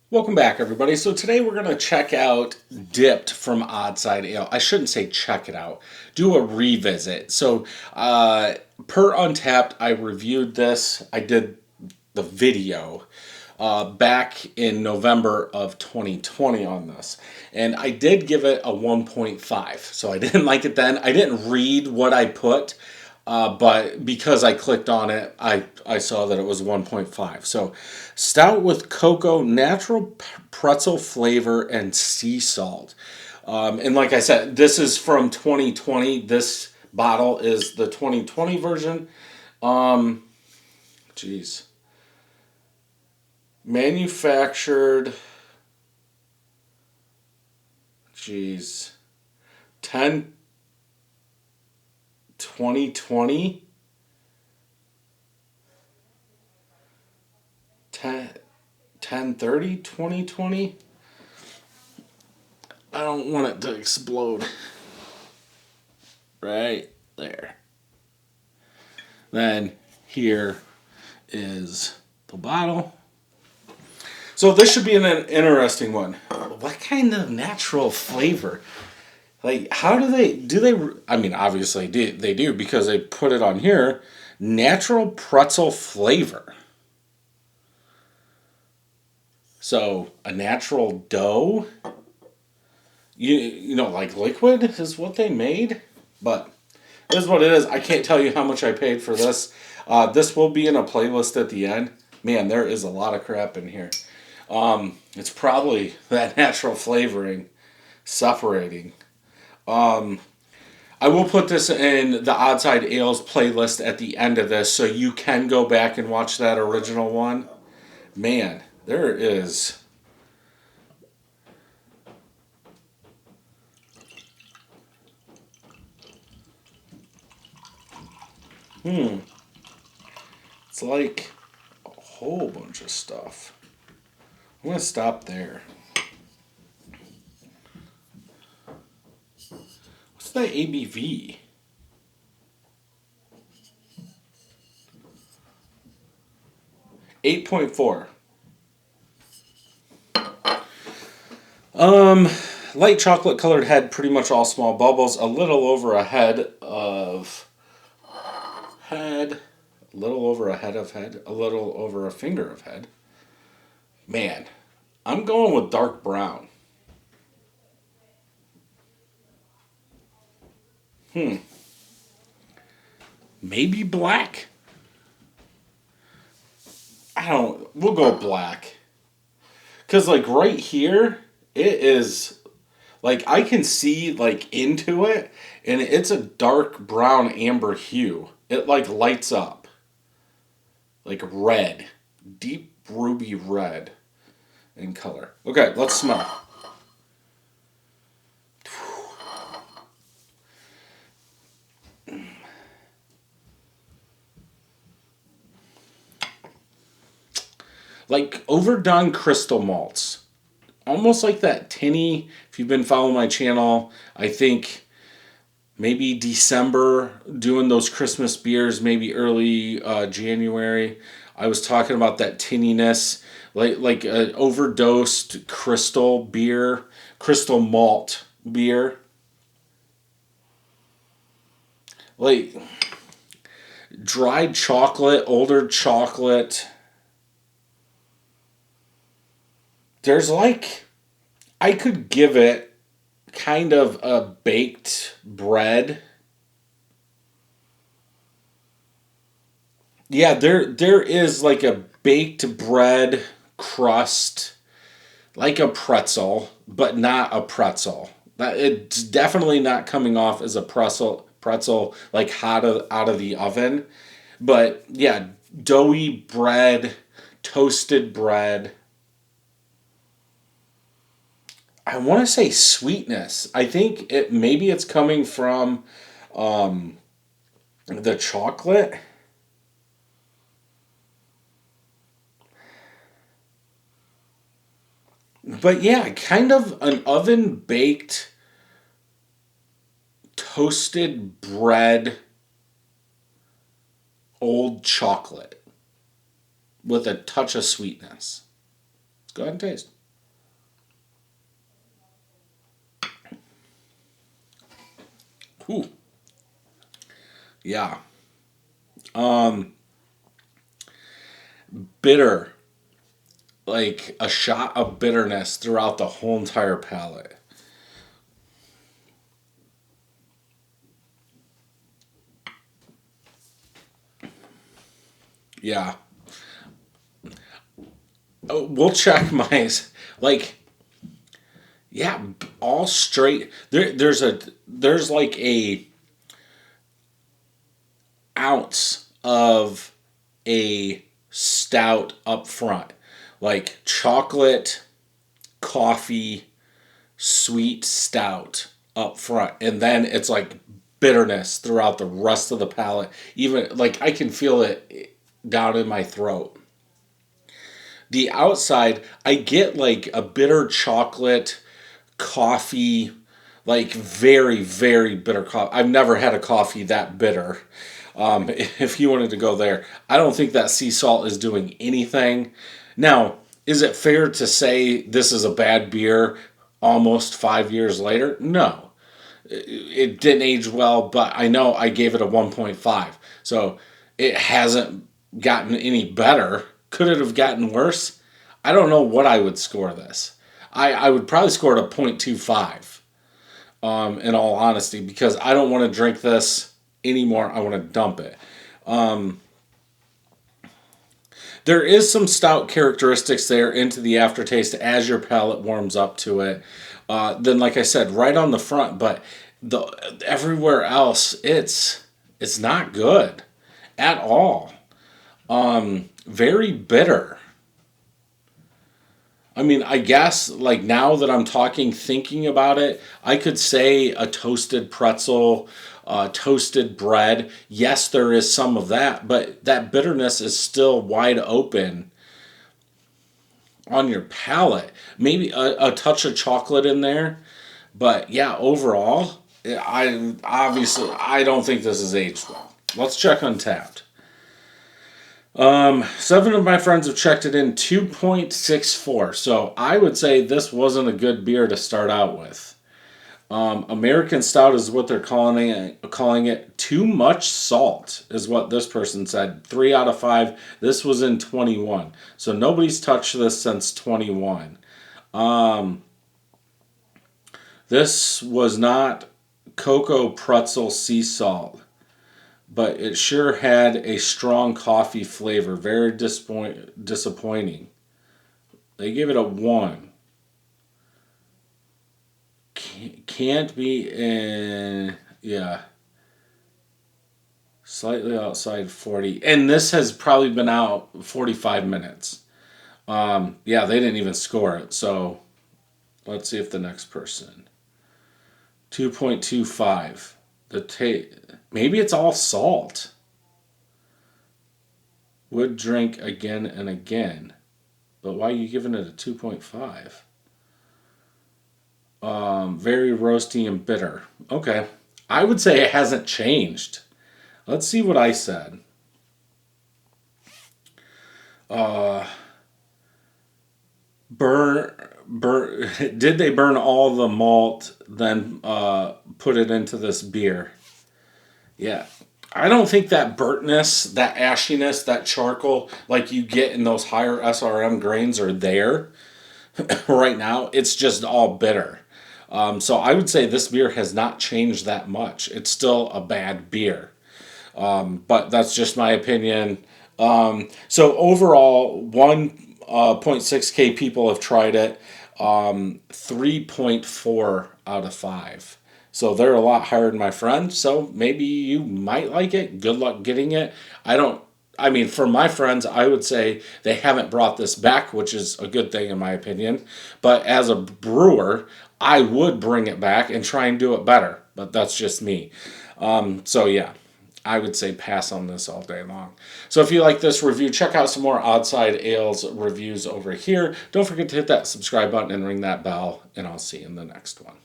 Welcome back, everybody. So today we're going to check out Dipped from Oddside Ale. I shouldn't say check it out. Do a revisit. Per Untapped, I reviewed this. I did the video back in November of 2020 on this. And I did give it a 1.5. So I didn't like it then. I didn't read what I put. But because I clicked on it, I saw that it was 1.5. So, stout with cocoa, natural pretzel flavor, and sea salt. And like I said, this is from 2020. This bottle is the 2020 version. Um, Geez. Manufactured, geez, 10 2020. 10, 10/30, 2020. I don't want it to explode. Right there. Then here is the bottle. So this should be an interesting one. What kind of natural flavor? Like, how do they? I mean, obviously they do because they put it on here. Natural pretzel flavor. So a natural dough. You know, like liquid is what they made, but it is what it is. I can't tell you how much I paid for this. This will be in a playlist at the end. Man, there is a lot of crap in here. It's probably that natural flavoring separating. I will put this in the Oddside Ales playlist at the end of this, so you can go back and watch that original one. Man, there is. It's like a whole bunch of stuff. I'm gonna stop there. What's that ABV? 8.4. Um, Light chocolate colored head, pretty much all small bubbles, a little over a head of head, a little over a head of head, a little over a finger of head. Man, I'm going with dark brown. Maybe black? I don't, we'll go black. Because, like, right here, it is, like, I can see, like, into it, and it's a dark brown amber hue. It, like, lights up. Like red. Deep ruby red in color. Okay, let's smell. Like overdone crystal malts. Almost like that tinny. If you've been following my channel, I think maybe December doing those Christmas beers, maybe early January. I was talking about that tinniness, like an overdosed crystal beer, crystal malt beer. Like dried chocolate, older chocolate. There's like, I could give it kind of a baked bread. Yeah, there is like a baked bread crust, like a pretzel, but not a pretzel. It's definitely not coming off as a pretzel like hot out of the oven. But yeah, doughy bread, toasted bread. I want to say sweetness. I think it maybe it's coming from um, the chocolate. But yeah, kind of an oven baked toasted bread old chocolate with a touch of sweetness. Let's go ahead and taste. Ooh, yeah. Bitter, like a shot of bitterness throughout the whole entire palate. Yeah. We'll check my, like, yeah, all straight. There's like a ounce of a stout up front, like chocolate, coffee, sweet stout up front, and then it's like bitterness throughout the rest of the palate. Even like I can feel it down in my throat. The outside, I get like a bitter chocolate, coffee, like very, very bitter coffee. I've never had a coffee that bitter. If you wanted to go there, I don't think that sea salt is doing anything. Now, is it fair to say this is a bad beer almost 5 years later? No. It didn't age well, but I know I gave it a 1.5. So it hasn't gotten any better. Could it have gotten worse? I don't know what I would score this. I would probably score it a 0.25, in all honesty, because I don't want to drink this anymore. I want to dump it. There is some stout characteristics there into the aftertaste as your palate warms up to it. Then, like I said, right on the front, but the everywhere else, it's not good at all. Very bitter. I mean, I guess like now that I'm talking, thinking about it, I could say a toasted pretzel, toasted bread. Yes, there is some of that, but that bitterness is still wide open on your palate. Maybe a touch of chocolate in there, but yeah, overall, I don't think this is aged well. Let's check Untapped. Seven of my friends have checked it in 2.64. So I would say this wasn't a good beer to start out with. American Stout is what they're calling it. Calling it too much salt is what this person said. 3 out of 5. This was in 21. So nobody's touched this since 21. This was not cocoa pretzel sea salt, but it sure had a strong coffee flavor. Very disappointing. They gave it a 1. Can't be in, yeah, slightly outside 40. And this has probably been out 45 minutes. Yeah, they didn't even score it. So let's see if the next person. 2.25. Maybe it's all salt. Would drink again and again. But why are you giving it a 2.5? Very roasty and bitter. Okay. I would say it hasn't changed. Let's see what I said. Burn, did they burn all the malt, then put it into this beer? Yeah. I don't think that burntness, that ashiness, that charcoal, like you get in those higher SRM grains are there right now. It's just all bitter. So I would say this beer has not changed that much. It's still a bad beer. But that's just my opinion. So overall, 1.6K people have tried it. 3.4 out of 5. So they're a lot higher than my friend. So maybe you might like it. Good luck getting it. I mean, for my friends, I would say they haven't brought this back, which is a good thing in my opinion. But as a brewer, I would bring it back and try and do it better. But that's just me. So yeah, I would say pass on this all day long. So if you like this review, check out some more Oddside Ales reviews over here. Don't forget to hit that subscribe button and ring that bell, and I'll see you in the next one.